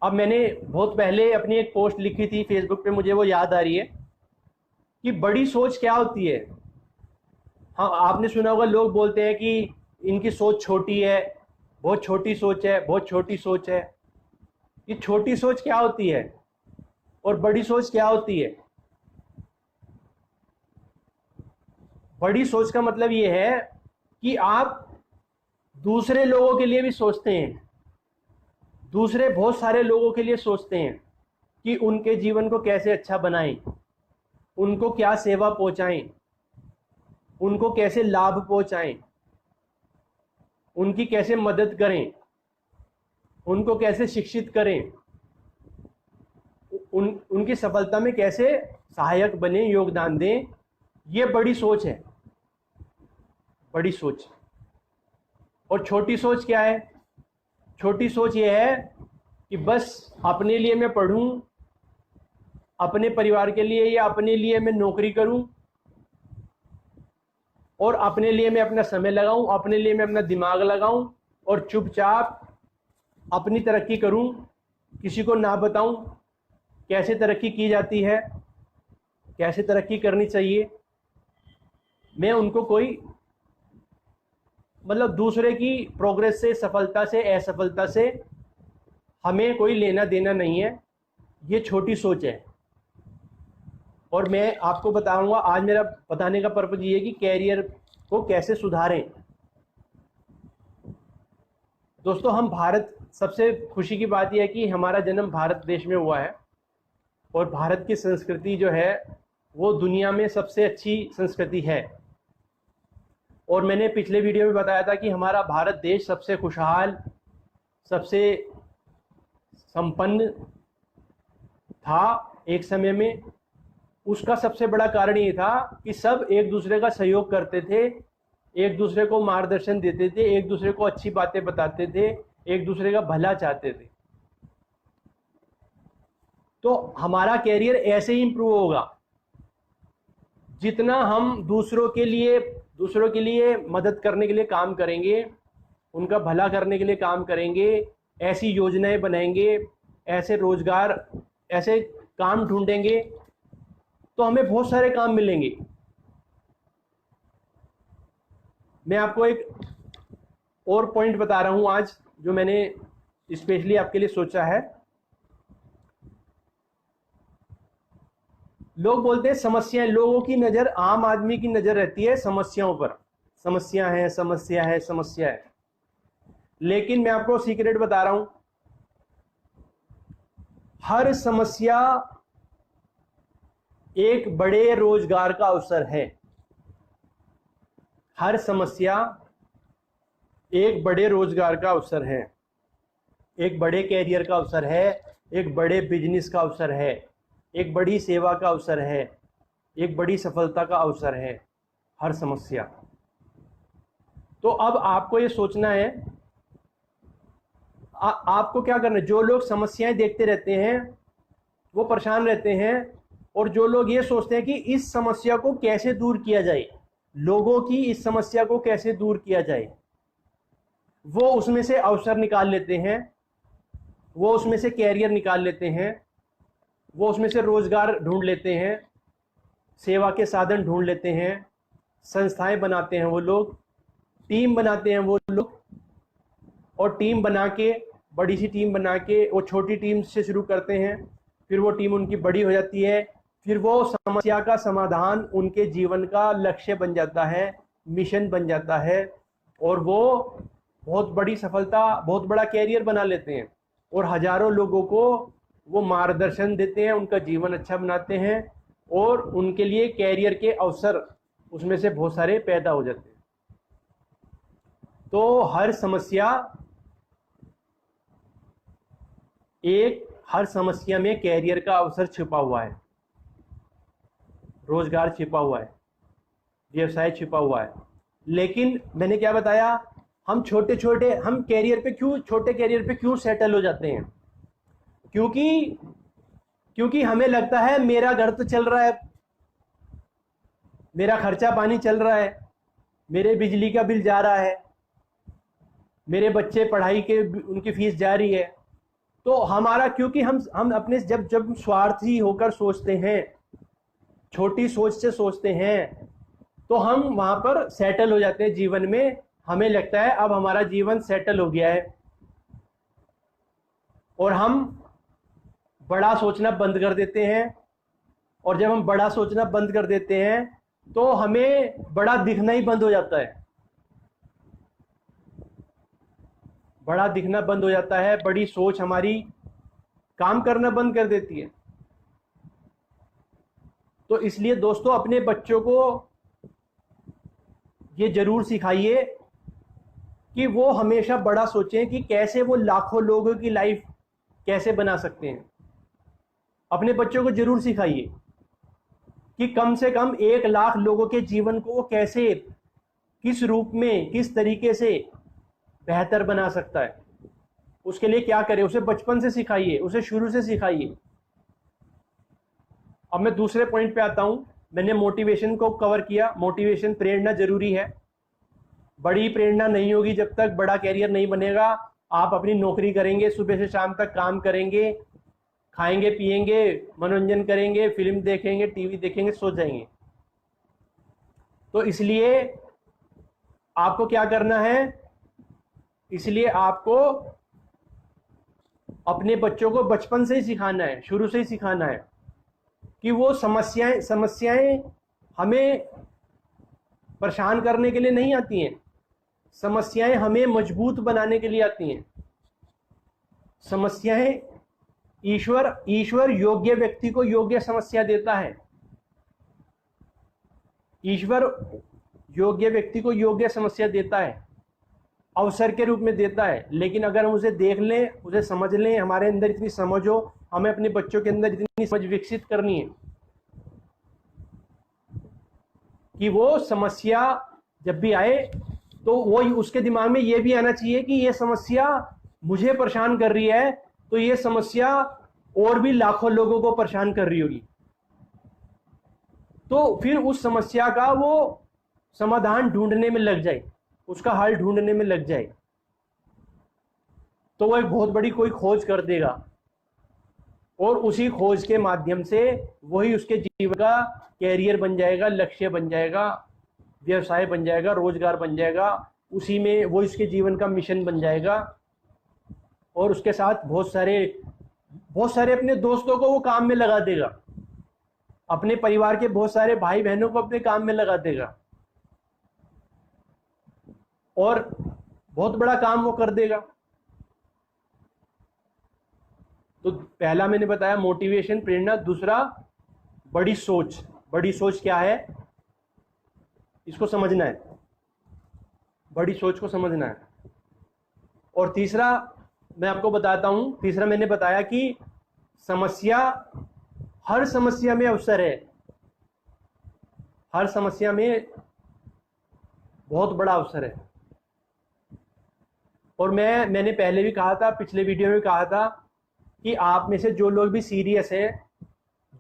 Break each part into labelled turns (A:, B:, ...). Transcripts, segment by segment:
A: अब मैंने बहुत पहले अपनी एक पोस्ट लिखी थी फेसबुक पे, मुझे वो याद आ रही है कि बड़ी सोच क्या होती है। हाँ, आपने सुना होगा, लोग बोलते हैं कि इनकी सोच छोटी है, बहुत छोटी सोच है, बहुत छोटी सोच है। ये छोटी सोच क्या होती है और बड़ी सोच क्या होती है? बड़ी सोच का मतलब ये है कि आप दूसरे लोगों के लिए भी सोचते हैं, दूसरे बहुत सारे लोगों के लिए सोचते हैं कि उनके जीवन को कैसे अच्छा बनाएं, उनको क्या सेवा पहुंचाएं, उनको कैसे लाभ पहुंचाएं, उनकी कैसे मदद करें, उनको कैसे शिक्षित करें, उनकी सफलता में कैसे सहायक बने, योगदान दें। ये बड़ी सोच है, बड़ी सोच। और छोटी सोच क्या है? छोटी सोच ये है कि बस अपने लिए मैं पढ़ूं, अपने परिवार के लिए या अपने लिए मैं नौकरी करूं, और अपने लिए मैं अपना समय लगाऊं, अपने लिए मैं अपना दिमाग लगाऊं, और चुपचाप अपनी तरक्की करूं, किसी को ना बताऊं कैसे तरक्की की जाती है, कैसे तरक्की करनी चाहिए। मैं उनको कोई मतलब दूसरे की प्रोग्रेस से, सफलता से, असफलता से हमें कोई लेना देना नहीं है। ये छोटी सोच है। और मैं आपको बताऊंगा, आज मेरा बताने का पर्पज ये है कि कैरियर को कैसे सुधारें। दोस्तों, हम भारत, सबसे खुशी की बात यह है कि हमारा जन्म भारत देश में हुआ है, और भारत की संस्कृति जो है वो दुनिया में सबसे अच्छी संस्कृति है। और मैंने पिछले वीडियो में बताया था कि हमारा भारत देश सबसे खुशहाल, सबसे संपन्न था एक समय में। उसका सबसे बड़ा कारण ये था कि सब एक दूसरे का सहयोग करते थे, एक दूसरे को मार्गदर्शन देते थे, एक दूसरे को अच्छी बातें बताते थे, एक दूसरे का भला चाहते थे। तो हमारा कैरियर ऐसे ही इंप्रूव होगा जितना हम दूसरों के लिए मदद करने के लिए काम करेंगे, उनका भला करने के लिए काम करेंगे, ऐसी योजनाएं बनाएंगे, ऐसे रोजगार, ऐसे काम ढूंढेंगे, तो हमें बहुत सारे काम मिलेंगे। मैं आपको एक और पॉइंट बता रहा हूं आज, जो मैंने स्पेशली आपके लिए सोचा है। लोग बोलते हैं समस्याएं, लोगों की नज़र, आम आदमी की नज़र रहती है समस्याओं पर। समस्या है, समस्या है, समस्या है। लेकिन मैं आपको सीक्रेट बता रहा हूं, हर समस्या एक बड़े रोजगार का अवसर है। हर समस्या एक बड़े रोजगार का अवसर है, एक बड़े कैरियर का अवसर है, एक बड़े बिजनेस का अवसर है, एक बड़ी सेवा का अवसर है, एक बड़ी सफलता का अवसर है, हर समस्या। तो अब आपको ये सोचना है, आपको क्या करना है। जो लोग समस्याएं देखते रहते हैं वो परेशान रहते हैं, और जो लोग ये सोचते हैं कि इस समस्या को कैसे दूर किया जाए, लोगों की इस समस्या को कैसे दूर किया जाए, वो उसमें से अवसर निकाल लेते हैं, वो उसमें से कैरियर निकाल लेते हैं, वो उसमें से रोजगार ढूंढ लेते हैं, सेवा के साधन ढूंढ लेते हैं, संस्थाएं बनाते हैं वो लोग, टीम बनाते हैं वो लोग। और टीम बना के, बड़ी सी टीम बना के, वो छोटी टीम से शुरू करते हैं, फिर वो टीम उनकी बड़ी हो जाती है, फिर वो समस्या का समाधान उनके जीवन का लक्ष्य बन जाता है, मिशन बन जाता है, और वो बहुत बड़ी सफलता, बहुत बड़ा कैरियर बना लेते हैं, और हजारों लोगों को वो मार्गदर्शन देते हैं, उनका जीवन अच्छा बनाते हैं, और उनके लिए कैरियर के अवसर उसमें से बहुत सारे पैदा हो जाते हैं। तो हर समस्या में कैरियर का अवसर छिपा हुआ है, रोजगार छिपा हुआ है, व्यवसाय छिपा हुआ है। लेकिन मैंने क्या बताया, हम छोटे कैरियर पे क्यों सेटल हो जाते हैं? क्योंकि क्योंकि हमें लगता है मेरा घर तो चल रहा है, मेरा खर्चा पानी चल रहा है, मेरे बिजली का बिल जा रहा है, मेरे बच्चे पढ़ाई के उनकी फीस जा रही है, तो हमारा, क्योंकि हम अपने जब जब स्वार्थी होकर सोचते हैं, छोटी सोच से सोचते हैं, तो हम वहां पर सेटल हो जाते हैं जीवन में। हमें लगता है अब हमारा जीवन सेटल हो गया है, और हम बड़ा सोचना बंद कर देते हैं। और जब हम बड़ा सोचना बंद कर देते हैं तो हमें बड़ा दिखना ही बंद हो जाता है, बड़ा दिखना बंद हो जाता है, बड़ी सोच हमारी काम करना बंद कर देती है। तो इसलिए दोस्तों, अपने बच्चों को ये जरूर सिखाइए कि वो हमेशा बड़ा सोचें कि कैसे वो लाखों लोगों की लाइफ कैसे बना सकते हैं। अपने बच्चों को जरूर सिखाइए कि कम से कम 1 लाख लोगों के जीवन को वो कैसे, किस रूप में, किस तरीके से बेहतर बना सकता है। उसके लिए क्या करे, उसे बचपन से सिखाइए, उसे शुरू से सिखाइए। अब मैं दूसरे पॉइंट पे आता हूं। मैंने मोटिवेशन को कवर किया। मोटिवेशन, प्रेरणा जरूरी है। बड़ी प्रेरणा नहीं होगी जब तक बड़ा कैरियर नहीं बनेगा। आप अपनी नौकरी करेंगे, सुबह से शाम तक काम करेंगे, खाएंगे पिएंगे, मनोरंजन करेंगे, फिल्म देखेंगे, टीवी देखेंगे, सो जाएंगे। तो इसलिए आपको क्या करना है, इसलिए आपको अपने बच्चों को बचपन से ही सिखाना है, शुरू से ही सिखाना है कि वो समस्याएं हमें परेशान करने के लिए नहीं आती हैं। समस्याएं हमें मजबूत बनाने के लिए आती हैं। समस्याएं, ईश्वर योग्य व्यक्ति को योग्य समस्या देता है। ईश्वर योग्य व्यक्ति को योग्य समस्या देता है, अवसर के रूप में देता है। लेकिन अगर हम उसे देख लें, उसे समझ लें, हमारे अंदर इतनी समझ हो, हमें अपने बच्चों के अंदर इतनी समझ विकसित करनी है कि वो समस्या जब भी आए तो वो उसके दिमाग में ये भी आना चाहिए कि ये समस्या मुझे परेशान कर रही है, तो ये समस्या और भी लाखों लोगों को परेशान कर रही होगी। तो फिर उस समस्या का वो समाधान ढूंढने में लग जाए, उसका हल ढूंढने में लग जाए, तो वो एक बहुत बड़ी कोई खोज कर देगा, और उसी खोज के माध्यम से वही उसके जीवन का कैरियर बन जाएगा, लक्ष्य बन जाएगा, व्यवसाय बन जाएगा, रोजगार बन जाएगा। उसी में वो इसके जीवन का मिशन बन जाएगा, और उसके साथ बहुत सारे अपने दोस्तों को वो काम में लगा देगा, अपने परिवार के बहुत सारे भाई बहनों को अपने काम में लगा देगा, और बहुत बड़ा काम वो कर देगा। तो पहला मैंने बताया मोटिवेशन, प्रेरणा। दूसरा बड़ी सोच। बड़ी सोच क्या है, इसको समझना है, बड़ी सोच को समझना है। और तीसरा मैं आपको बताता हूं। तीसरा मैंने बताया कि हर समस्या में अवसर है, हर समस्या में बहुत बड़ा अवसर है। और मैंने पहले भी कहा था, पिछले वीडियो में कहा था कि आप में से जो लोग भी सीरियस है,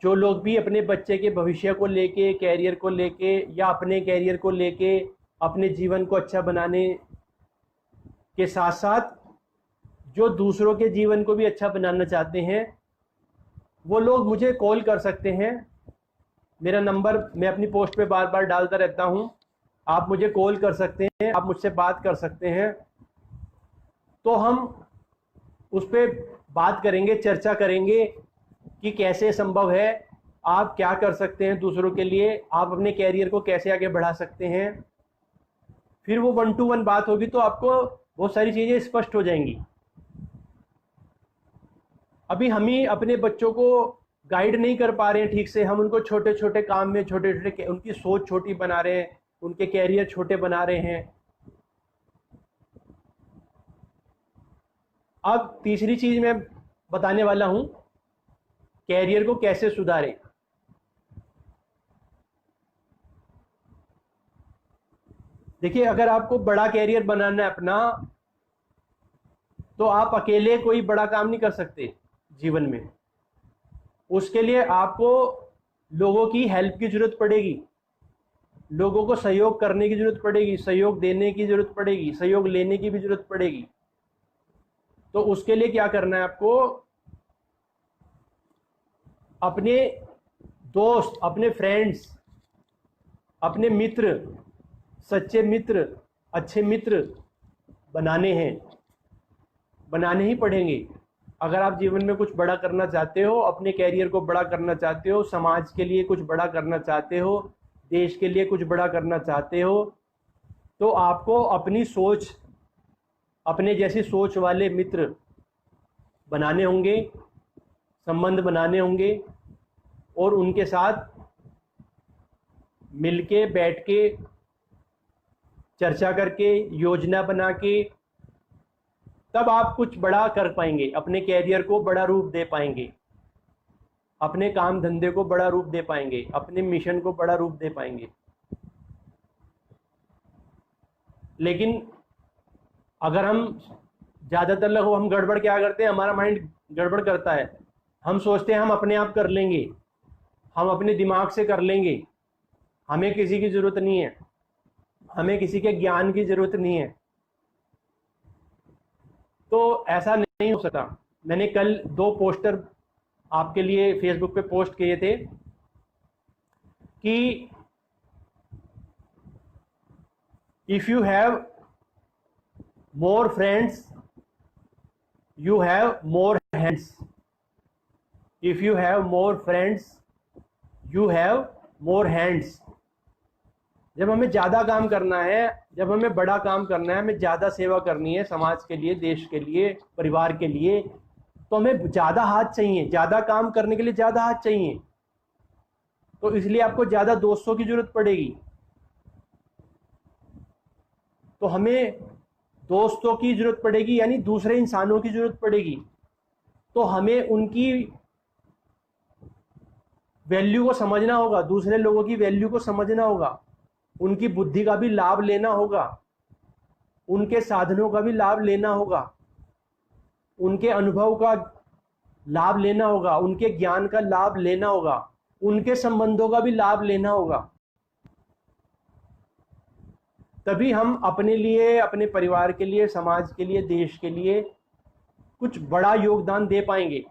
A: जो लोग भी अपने बच्चे के भविष्य को लेके, कैरियर को लेके, या अपने कैरियर को लेके अपने जीवन को अच्छा बनाने के साथ साथ जो दूसरों के जीवन को भी अच्छा बनाना चाहते हैं, वो लोग मुझे कॉल कर सकते हैं। मेरा नंबर मैं अपनी पोस्ट पे बार बार डालता रहता हूं। आप मुझे कॉल कर सकते हैं, आप मुझसे बात कर सकते हैं। तो हम उस पर बात करेंगे, चर्चा करेंगे कि कैसे संभव है, आप क्या कर सकते हैं दूसरों के लिए, आप अपने कैरियर को कैसे आगे बढ़ा सकते हैं। फिर वो 1 to 1 बात होगी तो आपको बहुत सारी चीज़ें स्पष्ट हो जाएंगी। अभी हम ही अपने बच्चों को गाइड नहीं कर पा रहे हैं ठीक से। हम उनको छोटे छोटे काम में, छोटे छोटे, उनकी सोच छोटी बना रहे हैं, उनके कैरियर छोटे बना रहे हैं। अब तीसरी चीज मैं बताने वाला हूं, कैरियर को कैसे सुधारें। देखिए, अगर आपको बड़ा कैरियर बनाना है अपना, तो आप अकेले कोई बड़ा काम नहीं कर सकते जीवन में। उसके लिए आपको लोगों की हेल्प की जरूरत पड़ेगी, लोगों को सहयोग करने की जरूरत पड़ेगी, सहयोग देने की जरूरत पड़ेगी, सहयोग लेने की भी जरूरत पड़ेगी। तो उसके लिए क्या करना है आपको, अपने दोस्त, अपने फ्रेंड्स, अपने मित्र, सच्चे मित्र, अच्छे मित्र बनाने हैं, बनाने ही पड़ेंगे। अगर आप जीवन में कुछ बड़ा करना चाहते हो, अपने कैरियर को बड़ा करना चाहते हो, समाज के लिए कुछ बड़ा करना चाहते हो, देश के लिए कुछ बड़ा करना चाहते हो, तो आपको अपनी सोच, अपने जैसी सोच वाले मित्र बनाने होंगे, संबंध बनाने होंगे, और उनके साथ मिलके बैठ के चर्चा करके योजना बना के तब आप कुछ बड़ा कर पाएंगे, अपने कैरियर को बड़ा रूप दे पाएंगे, अपने काम धंधे को बड़ा रूप दे पाएंगे, अपने मिशन को बड़ा रूप दे पाएंगे। लेकिन अगर हम ज़्यादातर लोग हम गड़बड़ क्या करते हैं, हमारा माइंड गड़बड़ करता है, हम सोचते हैं हम अपने आप कर लेंगे, हम अपने दिमाग से कर लेंगे, हमें किसी की ज़रूरत नहीं है, हमें किसी के ज्ञान की ज़रूरत नहीं है। तो ऐसा नहीं हो सकता। मैंने कल 2 पोस्टर आपके लिए फेसबुक पे पोस्ट किए थे कि if you have more friends you have more hands, if you have more friends you have more hands. जब हमें ज़्यादा काम करना है, जब हमें बड़ा काम करना है, हमें ज़्यादा सेवा करनी है समाज के लिए, देश के लिए, परिवार के लिए, तो हमें ज़्यादा हाथ चाहिए, ज़्यादा काम करने के लिए ज़्यादा हाथ चाहिए। तो इसलिए आपको ज़्यादा दोस्तों की ज़रूरत पड़ेगी। तो हमें दोस्तों की ज़रूरत पड़ेगी, यानी दूसरे इंसानों की ज़रूरत पड़ेगी। तो हमें उनकी वैल्यू को समझना होगा, दूसरे लोगों की वैल्यू को समझना होगा, उनकी बुद्धि का भी लाभ लेना होगा, उनके साधनों का भी लाभ लेना होगा, उनके अनुभव का लाभ लेना होगा, उनके ज्ञान का लाभ लेना होगा, उनके संबंधों का भी लाभ लेना होगा। तभी हम अपने लिए, अपने परिवार के लिए, समाज के लिए, देश के लिए कुछ बड़ा योगदान दे पाएंगे।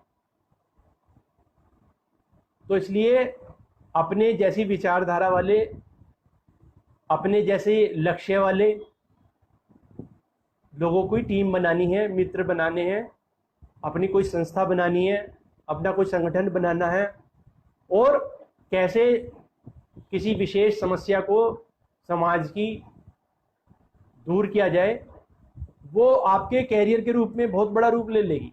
A: तो इसलिए अपने जैसी विचारधारा वाले, अपने जैसे लक्ष्य वाले लोगों की टीम बनानी है, मित्र बनाने हैं, अपनी कोई संस्था बनानी है, अपना कोई संगठन बनाना है, और कैसे किसी विशेष समस्या को समाज की दूर किया जाए, वो आपके कैरियर के रूप में बहुत बड़ा रूप ले लेगी।